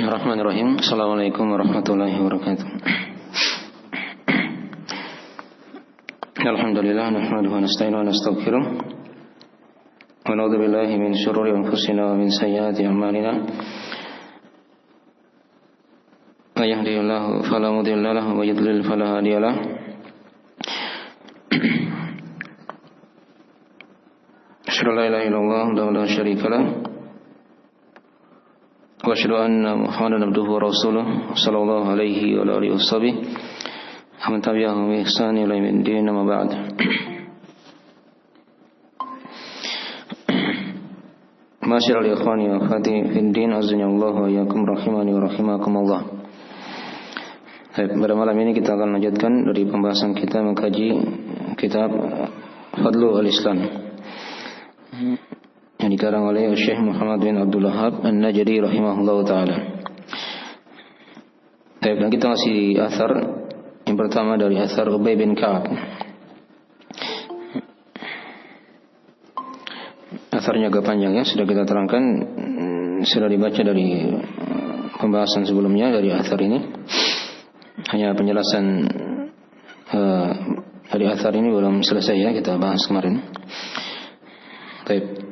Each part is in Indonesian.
Bismillahirrahmanirrahim. Assalamualaikum warahmatullahi wabarakatuh. Alhamdulillah, nahmaduhu wa nasta'inuhu wa nastaghfiruh. Wa na'udzu billahi min syururi anfusina wa min sayyiati a'malina. May yahdihillahu fala mudilla lahu wa may yudlil fala hadiya lahu. Asyhadu an la ilaha illallah wa la syarika lahu. Wa asyhadu anna Muhammadan abduhu wa rasuluh sallallahu alaihi wa alihi washabbihi wa man tabi'ahum bi ihsan ila yaumil din, amma ba'd. Masyiral ikhwani wa akhwati fid din, azza Allah wa iyyakum rahimani wa rahimakumullah. Pada malam ini kita akan lanjutkan dari pembahasan kita mengkaji kitab Fadlu al-Islam yang dikarang oleh Syekh Muhammad bin Abdul Wahhab An-Najdi rahimahullah ta'ala. Dan kita masih athar yang pertama dari athar Ubay bin Ka'ab. Atharnya agak panjang ya, sudah kita terangkan, sudah dibaca dari pembahasan sebelumnya dari athar ini. Hanya penjelasan dari athar ini belum selesai ya, kita bahas kemarin. Baik.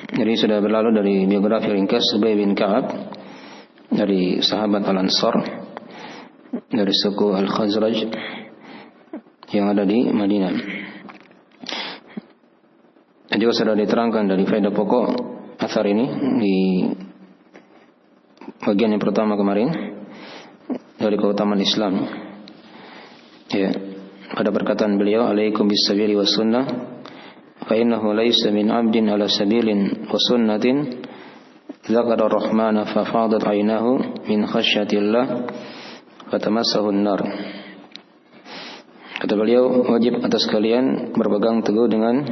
Jadi sudah berlalu dari biografi ringkas Ubay bin Ka'ab, dari sahabat Al-Ansar, dari suku Al-Khazraj yang ada di Madinah. Dan juga sudah diterangkan dari faedah pokok athar ini di bagian yang pertama kemarin, dari keutamaan Islam. Ya, pada perkataan beliau, alaikum bis-sabili was sunnah, fa innahu laysa min 'abdin 'ala sabilin wa sunnatin dzakara ar-rahmana fa fadat 'aynahu min khasyatillah fatamassahu an-nar. Kata beliau, wajib atas kalian berpegang teguh dengan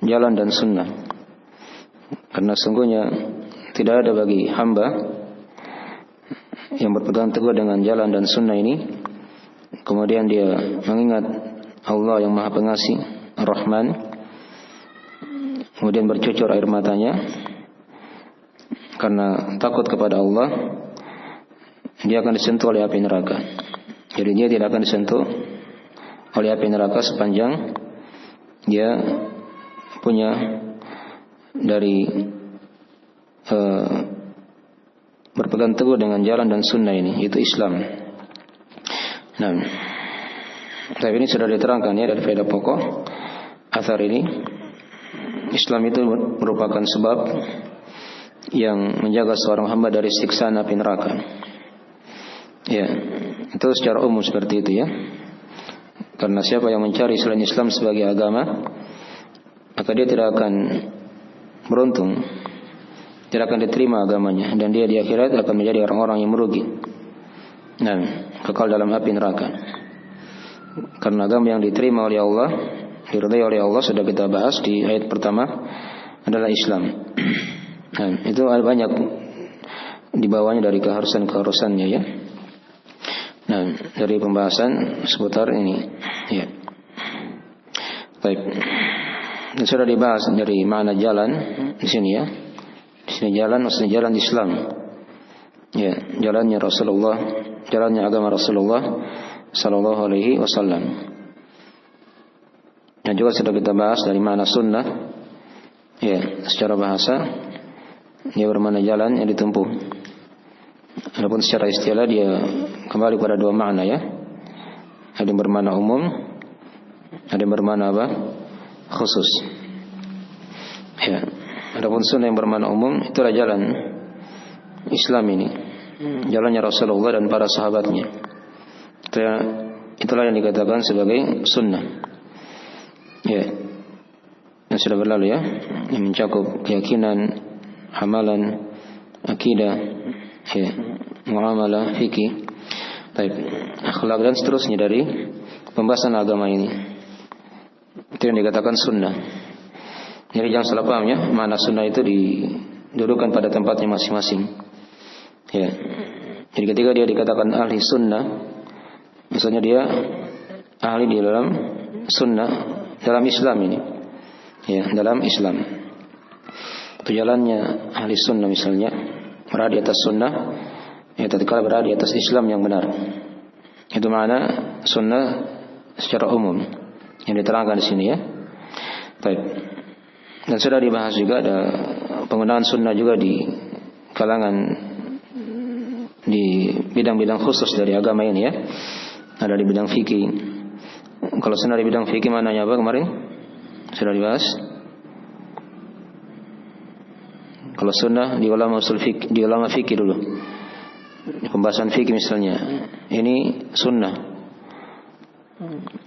jalan dan sunnah, karena sungguhnya tidak ada bagi hamba yang berpegang teguh dengan jalan dan sunnah ini kemudian dia mengingat Allah yang Maha Pengasih Ar-Rahman, kemudian bercucur air matanya karena takut kepada Allah, dia akan disentuh oleh api neraka. Jadi dia tidak akan disentuh oleh api neraka sepanjang dia punya dari berpegang teguh dengan jalan dan sunnah ini, yaitu Islam. Nah, tapi ini sudah diterangkan ya dari faedah pokok athar ini. Islam itu merupakan sebab yang menjaga seorang hamba dari siksaan api neraka. Ya, itu secara umum seperti itu ya. Karena siapa yang mencari selain Islam sebagai agama, maka dia tidak akan beruntung, tidak akan diterima agamanya, dan dia di akhirat akan menjadi orang-orang yang merugi. Nah, kekal dalam api neraka. Karena agama yang diterima oleh Allah, diridai oleh Allah, sudah kita bahas di ayat pertama, adalah Islam. Nah, itu ada banyak di bawahnya dari keharusan-keharusannya ya. Nah, dari pembahasan seputar ini ya. Baik. Dan sudah dibahas dari mana jalan di sini ya. Di sini jalan maksudnya jalan Islam. Ya, jalannya Rasulullah, jalannya agama Rasulullah sallallahu alaihi wasallam. Dan juga sudah kita bahas dari mana sunnah. Ya, secara bahasa dia bermakna jalan yang ditempuh. Adapun secara istilah dia kembali pada dua makna ya. Ada yang bermakna umum, ada yang bermakna apa? Khusus. Ya, adapun sunnah yang bermakna umum itulah jalan Islam ini, jalannya Rasulullah dan para sahabatnya. Itulah yang dikatakan sebagai sunnah. Ya, yang sudah berlalu ya, yang mencakup keyakinan, amalan, akidah, ya, muamalah, fikih, akhlak dan seterusnya dari pembahasan agama ini. Itu yang dikatakan sunnah. Jadi jangan salah paham ya, mana sunnah itu didudukan pada tempatnya masing-masing. Ya. Jadi ketika dia dikatakan ahli sunnah, misalnya dia ahli di dalam sunnah, dalam Islam ini. Ya, dalam Islam. Itu jalannya ahli sunnah misalnya, berada di atas sunnah, Ya, tatkala berada di atas Islam yang benar. Itu makna sunnah secara umum yang diterangkan di sini ya. Baik. Dan sudah dibahas juga ada penggunaan sunnah juga di kalangan di bidang-bidang khusus dari agama ini ya. Ada di bidang fikih. Kalau sunnah di bidang fikih maknanya apa kemarin? Sudah dibahas. Kalau sunnah di ulama usul fikih, di ulama fikih dulu. Pembahasan fikih misalnya. Ini sunnah.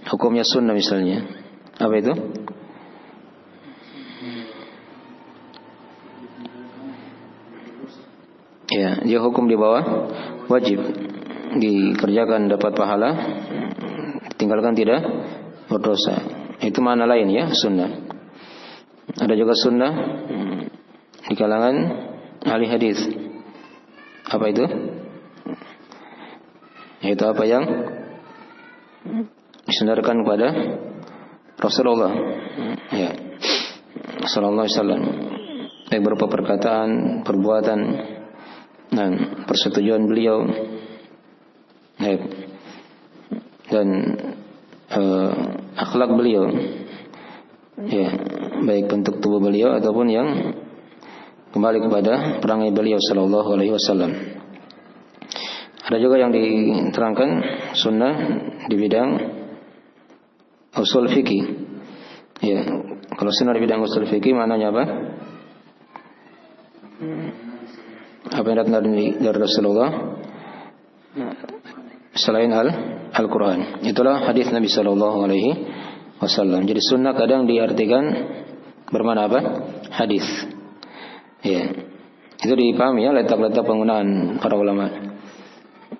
Hukumnya sunnah misalnya. Apa itu? Ya, dia hukum di bawah wajib, dikerjakan dapat pahala, tinggalkan tidak berdosa. Itu makna lain ya sunnah. Ada juga sunnah di kalangan ahli hadis. Apa itu? Yaitu apa yang disandarkan kepada Rasulullah ya sallallahu alaihi wasallam, baik berupa perkataan, perbuatan, dan persetujuan beliau dan akhlak beliau ya, baik bentuk tubuh beliau ataupun yang kembali kepada perangai beliau sallallahu alaihi wasallam. Ada juga yang diterangkan sunnah di bidang usul fikih. Ya, kalau sunnah di bidang usul fikih maknanya apa? Apa yang datang dari Rasulullah selain Al-Quran. Itulah hadis Nabi sallallahu alaihi wasallam. Jadi sunnah kadang diartikan bermakna apa? Hadis. Ya, itu dipahami ya letak-letak penggunaan para ulama.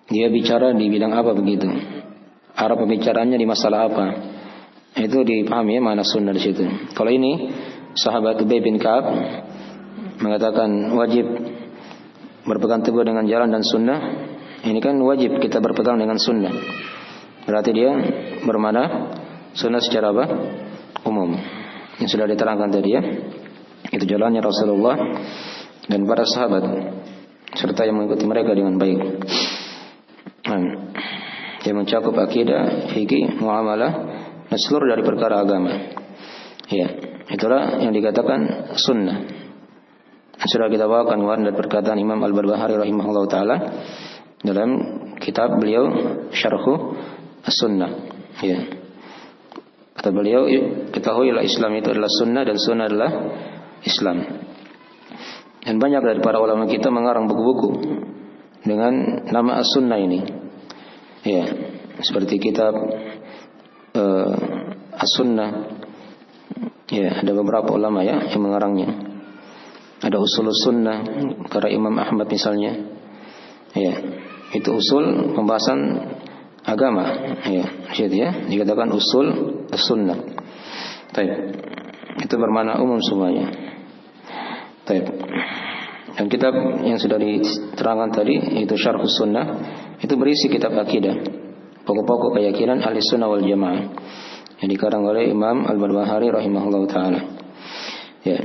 Dia bicara di bidang apa begitu? Arah pembicaraannya di masalah apa? Itu dipahami ya mana sunnah di situ. Kalau ini sahabat Ubay bin Ka'ab mengatakan wajib berpegang teguh dengan jalan dan sunnah. Ini kan wajib kita berpegang dengan sunnah. Berarti dia bermakna sunnah secara apa? Umum. Yang sudah diterangkan tadi ya. Itu jalannya Rasulullah dan para sahabat serta yang mengikuti mereka dengan baik. Yang mencakup akidah, fikih, muamalah, dan seluruh dari perkara agama. Ya, itulah yang dikatakan sunnah. Sudah kita bawakan kemarin dari perkataan Imam Al-Barbahari rahimahullah taala dalam kitab beliau Syarhu As-Sunnah. Ya. Kata beliau, ketahuilah Islam itu adalah sunnah dan sunnah adalah Islam. Dan banyak dari para ulama kita mengarang buku-buku dengan nama As-Sunnah ini. Ya, seperti kitab As-Sunnah. Ya, ada beberapa ulama ya yang mengarangnya. Ada Usulus Sunnah karya Imam Ahmad misalnya. Ya, itu usul pembahasan agama. Ya, gitu ya. Dikatakan usul As-Sunnah. Baik. Itu bermakna umum semuanya. Baik. Dan kitab yang sudah diterangkan tadi itu Syarhus Sunnah, itu berisi kitab akidah, pokok-pokok keyakinan ahli sunnah wal jamaah yang dikarang oleh Imam Al-Barbahari rahimahullah ta'ala. Ya.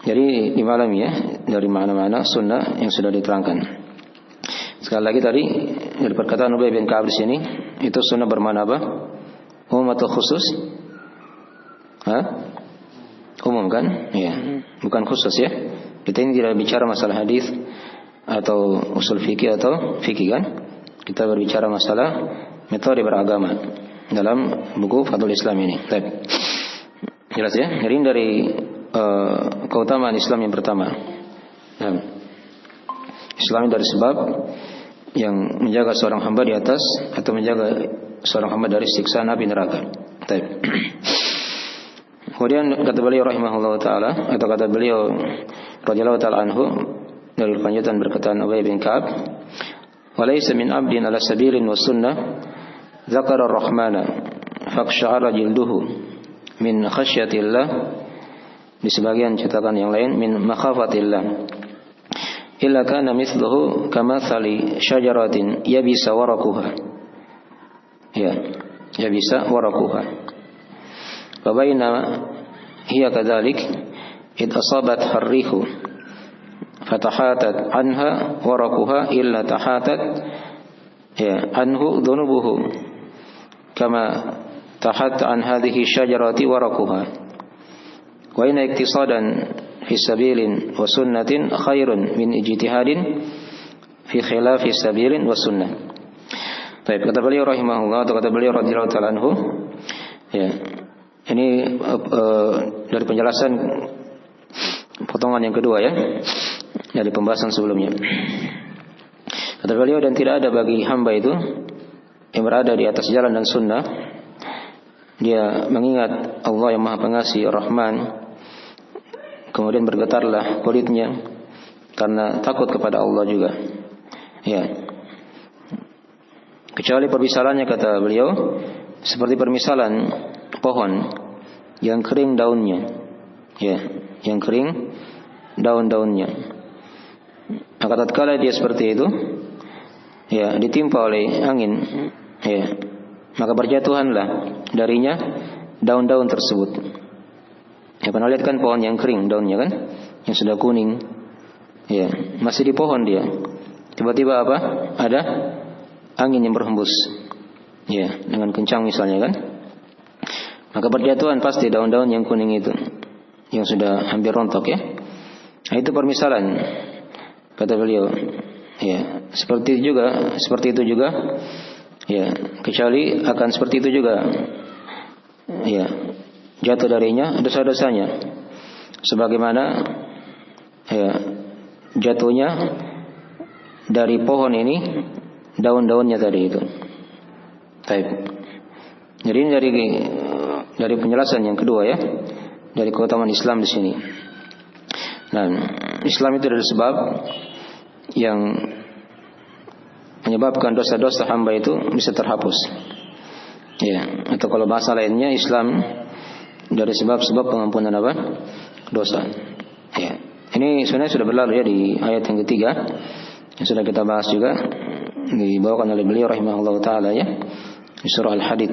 Jadi dimalami ya dari mana-mana sunnah yang sudah diterangkan. Sekali lagi tadi dari perkataan Ubay bin Ka'ab di sini, itu sunnah bermakna apa? Umum atau khusus? Umum kan? Ya, bukan khusus ya. Kita ini tidak bicara masalah hadis atau usul fikih atau fikih kan? Kita berbicara masalah metode beragama dalam buku Fadlul Islam ini. Baik. Jelas ya? Jadi dari keutamaan Islam yang pertama. Nah, Islam dari sebab yang menjaga seorang hamba di atas atau menjaga seorang hamba dari siksaan api neraka. Baik. Kemudian kata beliau rahimahullah taala atau kata beliau radhiyallahu taala anhu dari lanjutan berkataan Ubay bin Ka'ab, "Wa laysa min 'abdin 'ala sabilin wa sunnah dzakara ar-rahmana faqsha'ara jilduhu min khasyatillah." Di sebagian cetakan yang lain min makhafatillah. Illa kana mithluhu kamathali syajaratin yabisa waraquha. Ya, yabisa waraquha. Fabaina hiya kadzalik id asabat harrihu fatahatat anha waraquha illa tahatat anhu dhunubuhu kama tahatta an hadhihi syajarati waraquha wa inna iktisadan fi sabilin wa sunnatin khairun min ijtihadin fi khilafi sabilin wa sunnah. Baik, kata beliau rahimahullah, atau kata beliau radhiyallahu ta'ala anhu, ya, ini dari penjelasan potongan yang kedua ya, dari pembahasan sebelumnya. Kata beliau, dan tidak ada bagi hamba itu yang berada di atas jalan dan sunnah, dia mengingat Allah yang Maha Pengasih Ar-Rahman, kemudian bergetarlah kulitnya karena takut kepada Allah juga. Ya. Kecuali permisalannya, kata beliau, seperti permisalan pohon yang kering daunnya, ya, yang kering daun-daunnya. Maka tatkala dia seperti itu, ya, ditimpa oleh angin, ya, maka berjatuhanlah darinya daun-daun tersebut. Ya, pernah lihat kan pohon yang kering daunnya kan, yang sudah kuning, ya, masih di pohon dia. Tiba-tiba apa? Ada angin yang berhembus, ya, dengan kencang misalnya kan, maka berjatuhan pasti daun-daun yang kuning itu, yang sudah hampir rontok ya. Nah, itu permisalan, kata beliau, ya, seperti itu juga, ya, kecuali akan seperti itu juga, ya, jatuh darinya dosa-dosanya, sebagaimana, ya, jatuhnya dari pohon ini daun-daunnya tadi itu. Baik. Jadi ini dari penjelasan yang kedua ya, dari keutamaan Islam di sini. Nah, Islam itu adalah sebab yang menyebabkan dosa-dosa hamba itu bisa terhapus. Ya, atau kalau bahasa lainnya, Islam dari sebab-sebab pengampunan apa? Dosa. Ya. Ini sebenarnya sudah berlalu ya di ayat yang ketiga, yang sudah kita bahas juga, dibawakan oleh beliau rahimahullah ta'ala ya, di surah Al-Hadid.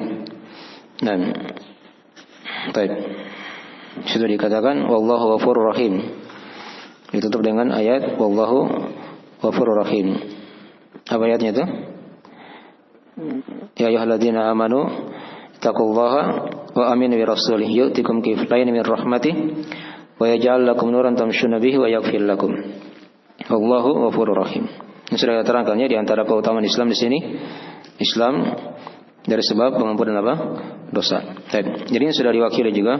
Dan baik, sudah dikatakan wallahu ghafurur rahim, ditutup dengan ayat wallahu ghafurur rahim. Apa ayatnya itu? Ya ayyuhalladzina amanu taqullaha wa aminu bi rasulih yu'tikum kiflayn min rahmatih wa yaj'al lakum nuran tamshuna bihi wa yaghfir lakum wallahu ghafurur rahim. Ini sudah terangkannya di antara keutamaan Islam di sini. Islam dari sebab pengampunan apa? Dosa. Jadi ini sudah diwakili juga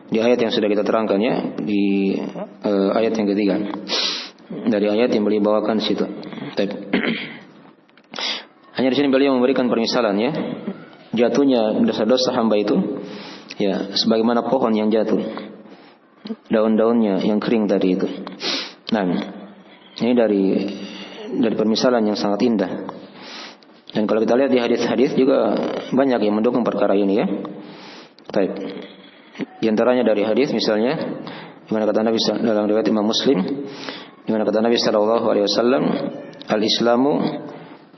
di ayat yang sudah kita terangkannya di ayat yang ketiga. Dari ayat yang beliau bawakan di situ. Hanya di sini beliau memberikan permisalan ya, jatuhnya dosa-dosa hamba itu ya sebagaimana pohon yang jatuh, daun-daunnya yang kering tadi itu. Nah, ini dari permisalan yang sangat indah. Dan kalau kita lihat di hadis-hadis juga banyak yang mendukung perkara ini ya. Baik. Di antaranya dari hadis misalnya, di mana kata Nabi dalam riwayat Imam Muslim, di mana kata Nabi sallallahu alaihi wasallam, al-Islamu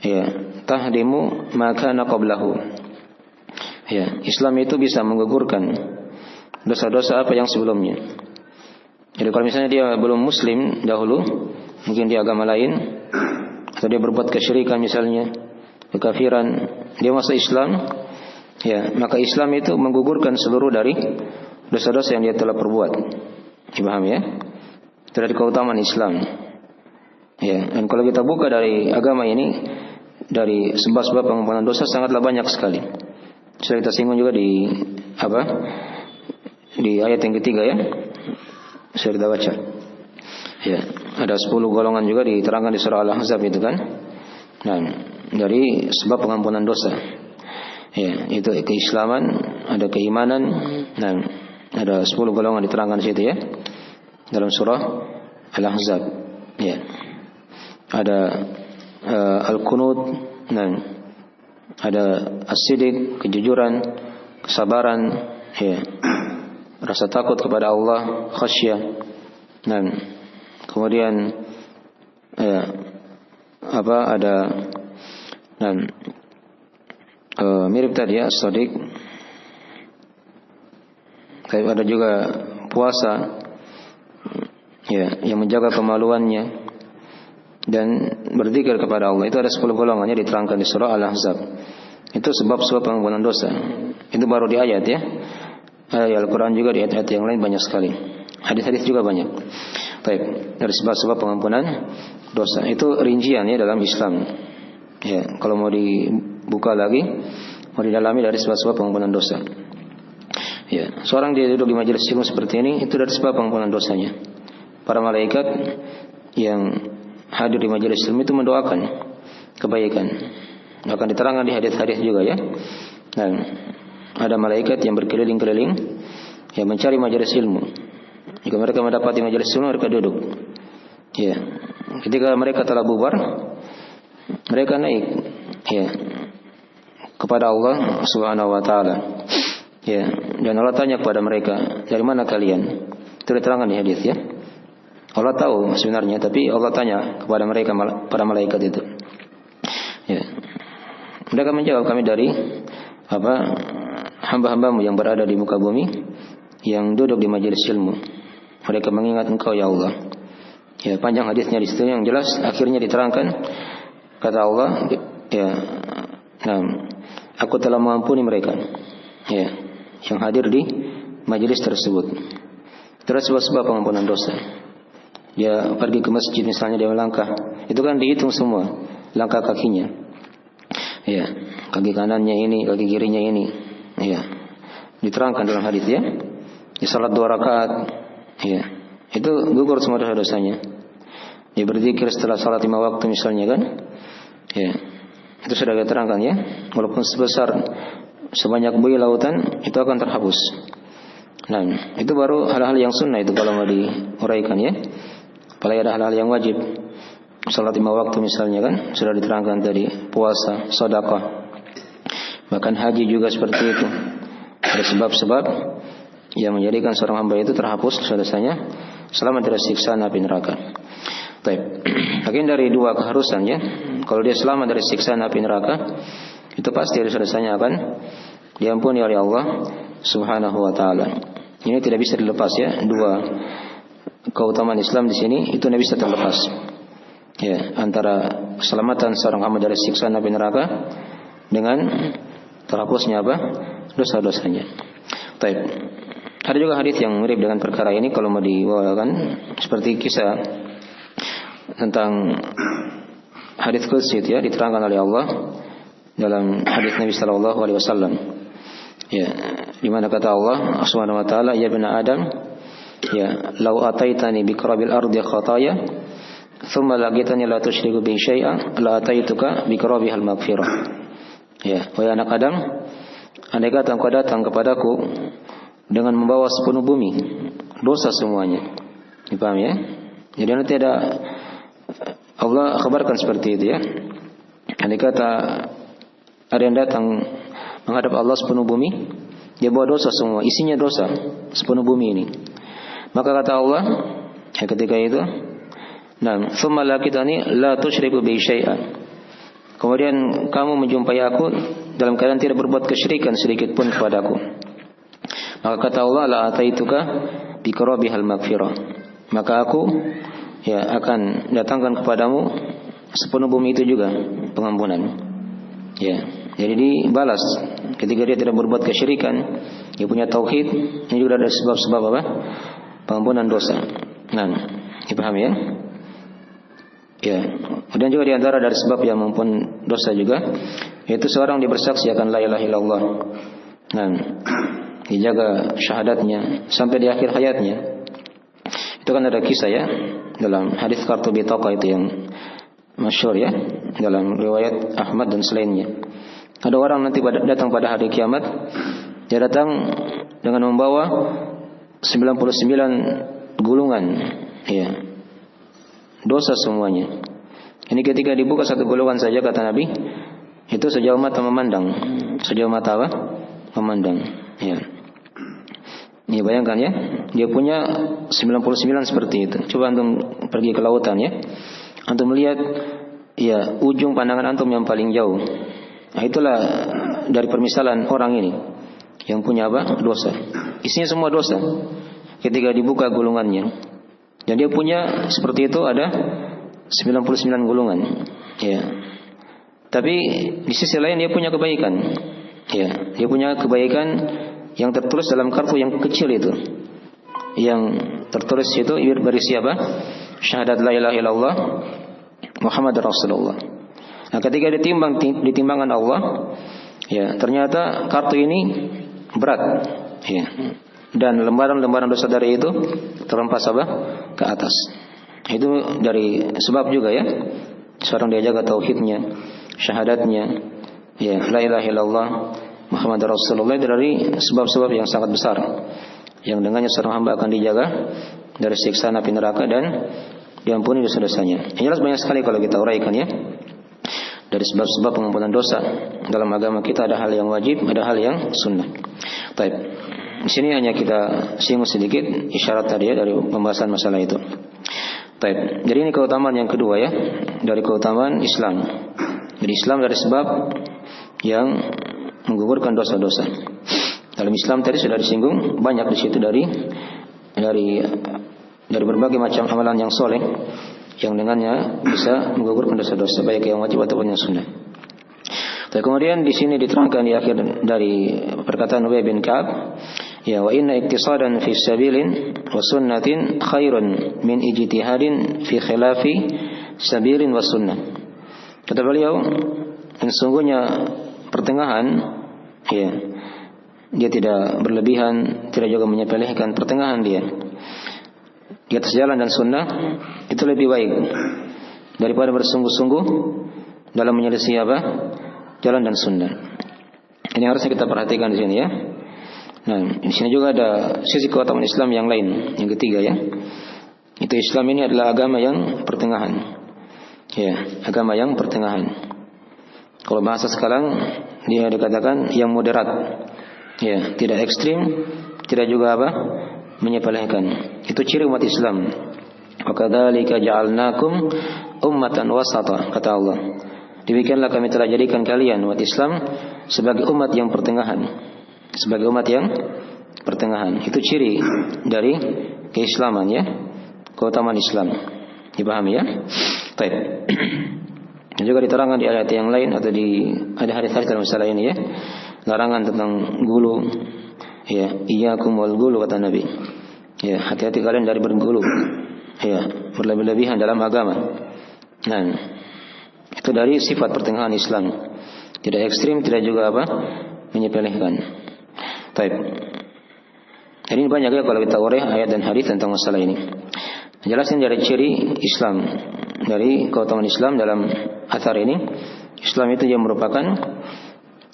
ya tahdimu ma kana qablahu. Ya, Islam itu bisa menggugurkan dosa-dosa apa yang sebelumnya. Jadi kalau misalnya dia belum muslim dahulu, mungkin dia agama lain, atau dia berbuat kesyirikan misalnya, kekafiran, dia masuk Islam, ya, maka Islam itu menggugurkan seluruh dari dosa-dosa yang dia telah perbuat. Dipahami ya? Itu dari keutamaan Islam. Ya, dan kalau kita buka dari agama ini, dari sebab-sebab pengampunan dosa sangatlah banyak sekali. Sudah kita singgung juga di ayat yang ketiga ya. Sudah kita baca. Ya, ada 10 golongan juga diterangkan di surah Al-Ahzab itu kan. Nah, dari sebab pengampunan dosa. Ya, itu keislaman, ada keimanan, nah, ada 10 golongan diterangkan di situ ya. Dalam surah Al-Ahzab. Ya. Ada al-qunut, nah, ada as-sidq, kejujuran, kesabaran, ya. Rasa takut kepada Allah, khasyah. Nah, kemudian ada mirip tadi ya as-shadiq. Ada juga puasa, ya, yang menjaga kemaluannya dan berzikir kepada Allah. Itu ada 10 golongannya diterangkan di surah Al-Ahzab. Itu sebab-sebab pengampunan dosa. Itu baru di ayat ya. Al-Quran juga di ayat-ayat yang lain banyak sekali. Hadis-hadis juga banyak. Baik, dari sebab-sebab pengampunan dosa. Itu rincian ya dalam Islam. Ya, kalau mau dibuka lagi, mau didalami dari sebab-sebab pengampunan dosa. Ya, seorang dia duduk di majelis ilmu seperti ini, itu dari sebab pengampunan dosanya. Para malaikat yang hadir di majelis ilmu itu mendoakan kebaikan. Akan diterangkan di hadis-hadis juga ya. Dan ada malaikat yang berkeliling-keliling yang mencari majelis ilmu. Jika mereka mendapati majelis ilmu, mereka duduk. Ya. Ketika mereka telah bubar, mereka naik ya kepada Allah Subhanahu wa taala. Ya, dan Allah tanya kepada mereka, "Dari mana kalian?" Itu diterangkan di hadis ya. Allah tahu sebenarnya, tapi Allah tanya kepada mereka, para malaikat itu. Ya. Mereka menjawab, "Kami dari hamba-hambamu yang berada di muka bumi, yang duduk di majelis ilmu. Mereka mengingat Engkau ya Allah." Ya, panjang hadisnya di situ, yang jelas akhirnya diterangkan kata Allah, ya, "Nah, aku telah mengampuni mereka." Ya, yang hadir di majelis tersebut. Terus sebab pengampunan dosa. Dia pergi ke masjid misalnya, dia melangkah, itu kan dihitung semua langkah kakinya. Ya, kaki kanannya ini, kaki kirinya ini. Ya, diterangkan dalam hadis ya. Di salat 2 rakaat, ya, itu gugur semua dosa-dosanya. Dia berzikir setelah salat 5 waktu misalnya kan. Ya, itu sudah diterangkan ya. Walaupun sebanyak buih lautan, itu akan terhapus. Nah, itu baru hal-hal yang sunnah itu kalau mau diuraikan ya. Apalagi ada hal-hal yang wajib. Salat 5 waktu misalnya kan, sudah diterangkan tadi. Puasa, sedekah, bahkan haji juga seperti itu. Ada sebab-sebab yang menjadikan seorang hamba itu terhapus dosa-dosanya selamat dari siksa api neraka. Baik. Mungkin dari 2 keharusan ya. Kalau dia selamat dari siksa api neraka, itu pasti dosa-dosanya akan diampuni oleh Allah Subhanahu wa taala. Ini tidak bisa dilepas ya. 2 keutamaan Islam di sini itu tidak bisa terlepas. Ya, antara keselamatan seorang hamba dari siksa api neraka dengan terhapusnya dosa-dosanya. Baik. Ada juga hadis yang mirip dengan perkara ini kalau mau dibawakan, seperti kisah tentang hadis qudsi ya, diterangkan oleh Allah dalam hadis Nabi sallallahu alaihi wasallam. Ya, di mana kata Allah Subhanahu wa taala, "Ya bani Adam, ya, law ataitani bi qarabil ardi khataya, thumma laqitani la tusyriku bi syai'an, la ataituka bi qarabihal maghfirah." Ya, wahai anak Adam, andai kata engkau datang kepadaku dengan membawa sepenuh bumi, dosa semuanya. Dipaham ya? Jadi nanti Allah kabarkan seperti itu ya. Andai kata ada yang datang menghadap Allah sepenuh bumi, dia bawa dosa semua, isinya dosa sepenuh bumi ini. Maka kata Allah ya ketika itu, "Nah, tsumma laqitani la tusyriku bi syai'an." Kemudian kamu menjumpai aku dalam keadaan tidak berbuat kesyirikan sedikit pun kepadaku. Maka kata Allah, "La ataituka bi qarabihal maghfirah." Maka aku ya akan datangkan kepadamu sepenuh bumi itu juga pengampunan. Ya, jadi dibalas ketika dia tidak berbuat kesyirikan, dia punya tauhid, ini juga ada sebab-sebab pengampunan dosa. Nah, dipahami ya? Ya, dan juga di antara dari sebab yang mengampun dosa juga, yaitu seorang dia bersaksi akan la ilaha illallah. Nah, dijaga syahadatnya sampai di akhir hayatnya. Itu kan ada kisah ya dalam hadis kartu bitaqah itu yang masyhur ya dalam riwayat Ahmad dan selainnya. Ada orang nanti datang pada hari kiamat, dia datang dengan membawa 99 gulungan ya. Dosa semuanya. Ini ketika dibuka satu gulungan saja kata Nabi, itu sejauh mata memandang. Sejauh mata memandang. Ya. Ini bayangkan ya, dia punya 99 seperti itu. Coba antum pergi ke lautan ya. Antum melihat ya ujung pandangan antum yang paling jauh. Nah, itulah dari permisalan orang ini yang punya dosa. Isinya semua dosa. Ketika dibuka gulungannya, Dan dia punya seperti itu ada 99 gulungan. Ya. Tapi di sisi lain dia punya kebaikan. Ya, dia punya kebaikan yang tertulis dalam kartu yang kecil itu. Yang tertulis itu berisi apa? Syahadat la ilaha illallah Muhammad Rasulullah. Nah, ketika ditimbang di timbangan Allah, ya, ternyata kartu ini berat. Ya. Dan lembaran-lembaran dosa dari itu terhempas apa? Ke atas. Itu dari sebab juga ya. Seorang dia jaga tauhidnya, syahadatnya, ya, la ilaha illallah Muhammad Rasulullah, dari sebab-sebab yang sangat besar yang dengannya seorang hamba akan dijaga dari siksa api neraka dan diampuni dosa-dosanya. Yang jelas banyak sekali kalau kita uraikan ya. Dari sebab-sebab pengampunan dosa dalam agama kita ada hal yang wajib, ada hal yang sunnah. Baik. Di sini hanya kita singgung sedikit isyarat tadi ya dari pembahasan masalah itu. Baik. Jadi ini keutamaan yang kedua ya, dari keutamaan Islam. Jadi Islam dari sebab yang menggugurkan dosa-dosa. Dalam Islam tadi sudah disinggung banyak di situ dari berbagai macam amalan yang soleh yang dengannya bisa menggugurkan dosa-dosa baik yang wajib ataupun yang sunnah. Dan kemudian di sini diterangkan di akhir dari perkataan Ubay bin Ka'ab, ya, wa inna iktisadan fi sabilin wa sunnatin khairun min ijtihadin fi khilafi sabilin wa sunnah. Kata beliau, sesungguhnya pertengahan, ya, dia tidak berlebihan, tidak juga menyepelekan, pertengahan dia di atas jalan dan sunnah itu lebih baik daripada bersungguh-sungguh dalam menyelisih apa? Jalan dan sunnah. Ini harusnya kita perhatikan di sini ya. Nah, di sini juga ada sisi keutamaan Islam yang lain, yang ketiga ya. Itu Islam ini adalah agama yang pertengahan. Ya, agama yang pertengahan. Kalau bahasa sekarang dia dikatakan yang moderat. Ya, tidak ekstrim, tidak juga apa? Menyepelekan. Itu ciri umat Islam. Wa kadzalika ja'alnakum ummatan wasata, kata Allah. Demikianlah kami telah jadikan kalian umat Islam sebagai umat yang pertengahan. Sebagai umat yang pertengahan. Itu ciri dari keislaman ya. Keutamaan Islam. Dipahami ya? Baik. Dan juga diterangkan di ayat yang lain atau ada hadis-hadis dalam masalah ini ya. Larangan tentang gulu. Ya, iyyakum wal gulu, kata Nabi. Ya, hati-hati kalian dari bergulu. Ya, berlebih-lebihan dalam agama. Nah, itu dari sifat pertengahan Islam. Tidak ekstrim, tidak juga apa? Menyepelekan. Baik. Jadi ini banyak ya kalau kita uraikan ayat dan hadis tentang masalah ini. Jelasin dari ciri Islam, dari keutamaan Islam dalam athar ini. Islam itu yang merupakan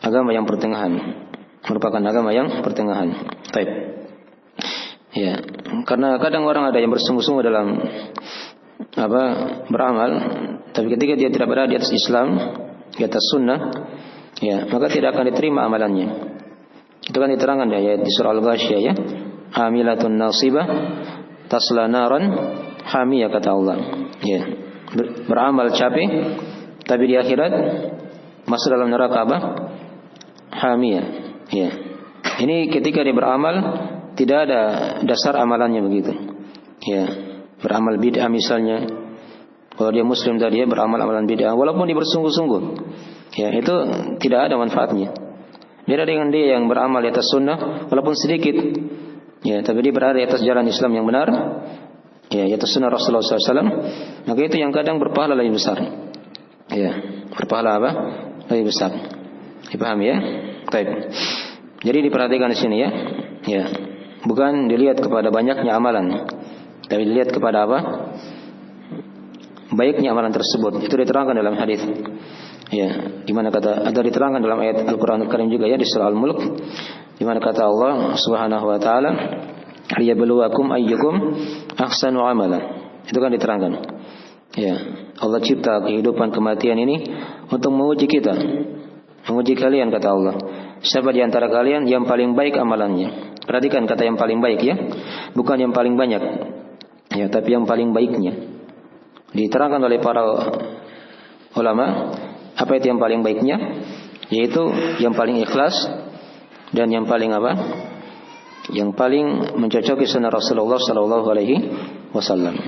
agama yang pertengahan. Merupakan agama yang pertengahan. Baik. Ya, karena kadang orang ada yang bersungguh-sungguh dalam beramal, tapi ketika dia tidak berada di atas Islam, di atas sunnah, ya, maka tidak akan diterima amalannya. Itu kan diterangkan di surah Al-Ghasyiyah ya. Amilatun nasibah tasla naran hamiyah, kata Allah. Ya, beramal capek, tapi di akhirat masuk dalam neraka apa? Hamiyah. Ya. Ini ketika dia beramal tidak ada dasar amalannya begitu. Ya, beramal bid'ah misalnya. Kalau dia muslim tadi ya beramal amalan bid'ah walaupun dia bersungguh-sungguh. Ya, itu tidak ada manfaatnya. Beda dengan dia yang beramal di atas sunnah walaupun sedikit. Ya, tapi dia berada di atas jalan Islam yang benar. Ya, di atas sunnah Rasulullah SAW. Maka itu yang kadang berpahala lebih besar. Ya, berpahala apa? Lebih besar. Dipahami ya? Baik. Jadi diperhatikan di sini ya. Ya. Bukan dilihat kepada banyaknya amalan, tapi dilihat kepada apa? Baiknya amalan tersebut. Itu diterangkan dalam hadis. Ya, di mana ada diterangkan dalam ayat Al-Qur'an Al-Karim juga ya di surah Al-Mulk, di mana kata Allah Subhanahu wa taala, "Liyabluwakum ayyukum ahsanu amala." Itu kan diterangkan. Ya, Allah cipta kehidupan kematian ini untuk menguji kita. Menguji kalian, kata Allah. Siapa di antara kalian yang paling baik amalannya? Perhatikan kata yang paling baik ya, bukan yang paling banyak. Ya, tapi yang paling baiknya. Diterangkan oleh para ulama, apa itu yang paling baiknya? Yaitu yang paling ikhlas dan yang paling apa? Yang paling mencocoki sunnah Rasulullah SAW. wasallam.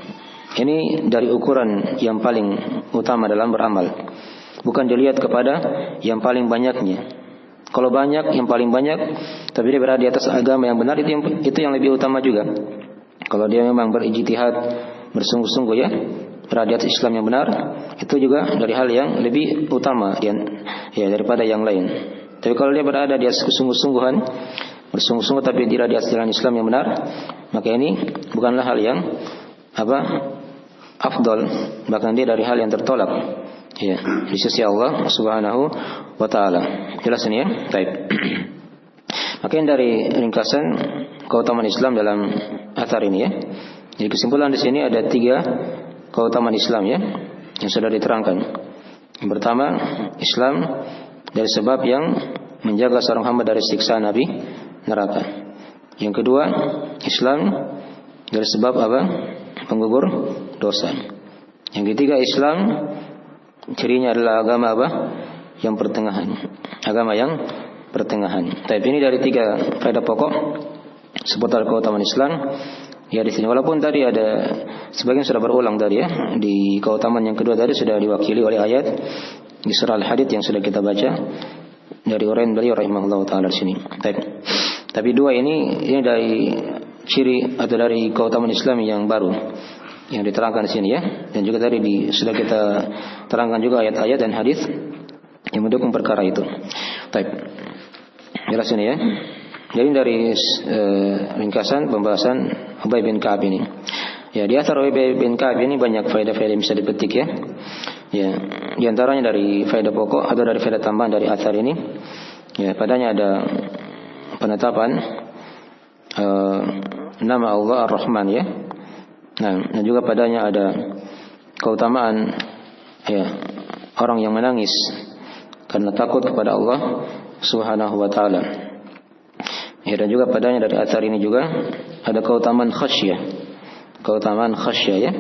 Ini dari ukuran yang paling utama dalam beramal. Bukan dilihat kepada yang paling banyaknya. Kalau banyak, yang paling banyak, tapi dia berada di atas agama yang benar, itu yang lebih utama juga. Kalau dia memang berijtihad, bersungguh-sungguh ya, berada di atas Islam yang benar, itu juga dari hal yang lebih utama ya, daripada yang lain. Tapi kalau dia berada di atas kesungguh-sungguhan, bersungguh-sungguh tapi tidak di atas jalan Islam yang benar, maka ini bukanlah hal yang afdal, bahkan dia dari hal yang tertolak ya di sisi Allah Subhanahu wa taala. Jelas ini ya? Baik. Maka dari ringkasan keutamaan Islam dalam athar ini ya. Jadi kesimpulan di sini ada 3 keutamaan Islam ya yang sudah diterangkan. Yang pertama, Islam dari sebab yang menjaga seorang hamba dari siksa api neraka. Yang kedua, Islam dari sebab penggugur dosa. Yang ketiga, Islam cirinya adalah agama yang pertengahan. Agama yang pertengahan. Tapi ini dari 3 faedah pokok seputar keutamaan Islam. Ya di sini walaupun tadi ada sebagian sudah berulang tadi ya, di keutamaan yang kedua tadi sudah diwakili oleh ayat di surah Al-Hadid yang sudah kita baca dari uraian beliau rahimahullah taala di sini. Tapi 2 ini dari ciri atau dari keutamaan Islam yang baru yang diterangkan di sini ya, dan juga tadi sudah kita terangkan juga ayat-ayat dan hadis yang mendukung perkara itu. Jelas ini ya. Jadi dari ringkasan pembahasan Ubay bin Ka'ab ini. Ya, di athar Ubay bin Ka'ab ini banyak faedah-faedah yang bisa dipetik ya. Ya, di antaranya dari faedah pokok atau dari faedah tambahan dari athar ini. Ya, padanya ada penetapan nama Allah Ar-Rahman ya. Nah, dan juga padanya ada keutamaan ya orang yang menangis karena takut kepada Allah Subhanahu wa taala. Ya, dan juga padanya dari athar ini juga ada keutamaan khasyah. Keutamaan khasyah ya.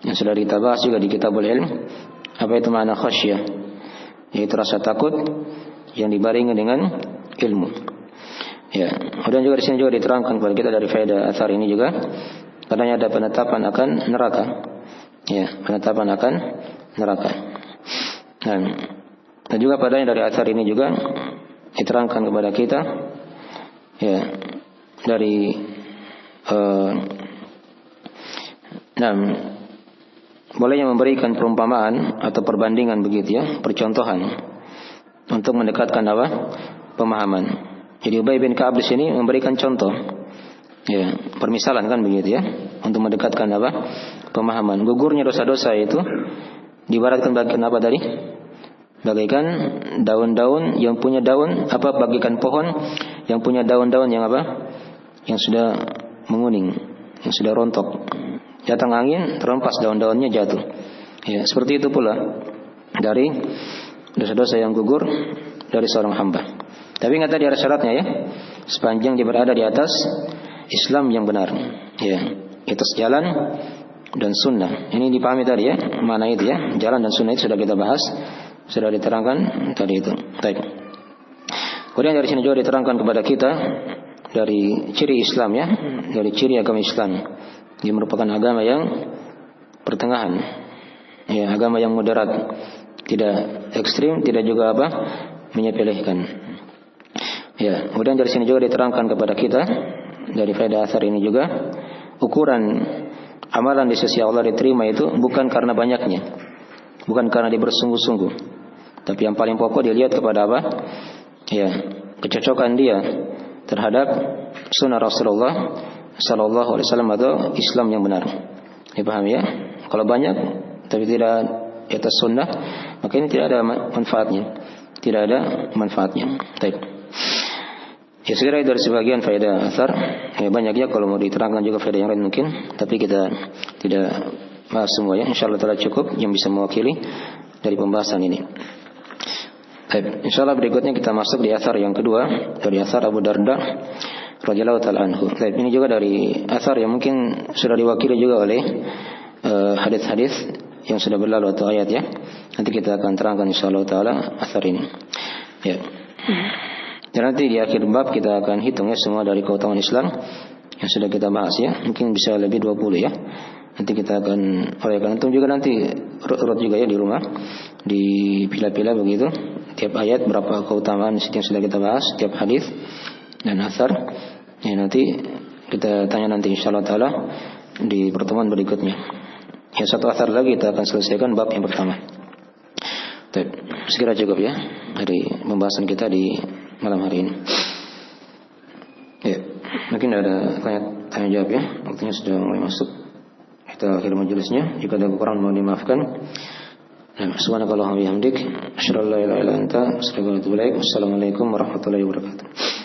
Yang sudah kita bahas juga di Kitabul Ilm. Apa itu makna khasyah? Yaitu rasa takut yang dibarengi dengan ilmu. Ya, kemudian juga di sini juga diterangkan kepada kita dari faedah athar ini juga. Padanya ada penetapan akan neraka. Ya, penetapan akan neraka. Dan juga padanya dari athar ini juga diterangkan kepada kita ya dari bolehnya memberikan perumpamaan atau perbandingan begitu ya, percontohan untuk mendekatkan pemahaman. Jadi Ubay bin Ka'ab di sini memberikan contoh ya, permisalan kan begitu ya, untuk mendekatkan pemahaman. Gugurnya dosa-dosa itu diibaratkan bagikan apa tadi? Bagaikan daun-daun yang punya daun bagaikan pohon yang punya daun-daun yang yang sudah menguning, yang sudah rontok. Datang angin, terhempas daun-daunnya jatuh. Ya, seperti itu pula dari dosa-dosa yang gugur dari seorang hamba. Tapi ingat tadi ada syaratnya ya, sepanjang dia berada di atas Islam yang benar. Ya, atas jalan dan sunnah. Ini dipahami tadi ya, mana itu ya, jalan dan sunnah itu sudah kita bahas. Sudah diterangkan tadi itu. Baik. Kemudian dari sini juga diterangkan kepada kita dari ciri Islam ya, dari ciri agama Islam. Dia merupakan agama yang pertengahan. Ya, agama yang moderat, tidak ekstrim, tidak juga menyepelekan. Ya, kemudian dari sini juga diterangkan kepada kita dari faedah asar ini juga ukuran amalan di sisi Allah diterima itu bukan karena banyaknya, bukan karena dia bersungguh-sungguh, tapi yang paling pokok dilihat kepada ya, kecocokan dia terhadap sunnah Rasulullah Sallallahu Alaihi Wasallam atau Islam yang benar. Dipahami ya? Kalau banyak tapi tidak di atas sunnah, maka ini tidak ada manfaatnya, tidak ada manfaatnya. Baik. Ya, segera dari sebagian faedah asar. Ya, banyaknya kalau mau diterangkan juga faedah yang lain mungkin, tapi kita tidak bahas semua ya. Insyaallah telah cukup yang bisa mewakili dari pembahasan ini. Baik, insyaallah berikutnya kita masuk di asar yang kedua dari asar Abu Darda radhiyallahu taala anhu. Baik, ini juga dari asar yang mungkin sudah diwakili juga oleh hadis-hadis yang sudah berlalu atau ayat ya. Nanti kita akan terangkan insyaallah taala asar ini. Ya. Dan nanti di akhir bab kita akan hitung ya semua dari keutamaan Islam yang sudah kita bahas ya. Mungkin bisa lebih 20 ya. Nanti kita akan uraikan. Antum juga nanti urut juga ya di rumah, dipilah-pilah begitu. Tiap ayat berapa keutamaan yang sudah kita bahas, tiap hadis dan asar. Ya, nanti kita tanya nanti insyaallah taala di pertemuan berikutnya. Ya, satu asar lagi kita akan selesaikan bab yang pertama. Baik, segera cukup ya dari pembahasan kita di malam hari ini. Ya, mungkin ada tanya jawab ya. Waktunya sudah mulai masuk. Kita akhir majelisnya. Jika ada kekurangan mohon dimaafkan. Subhanakallahumma wa bihamdik, asyhadu an la ilaha illa anta, astaghfiruka wa atubu ilaik. Wassalamualaikum warahmatullahi wabarakatuh.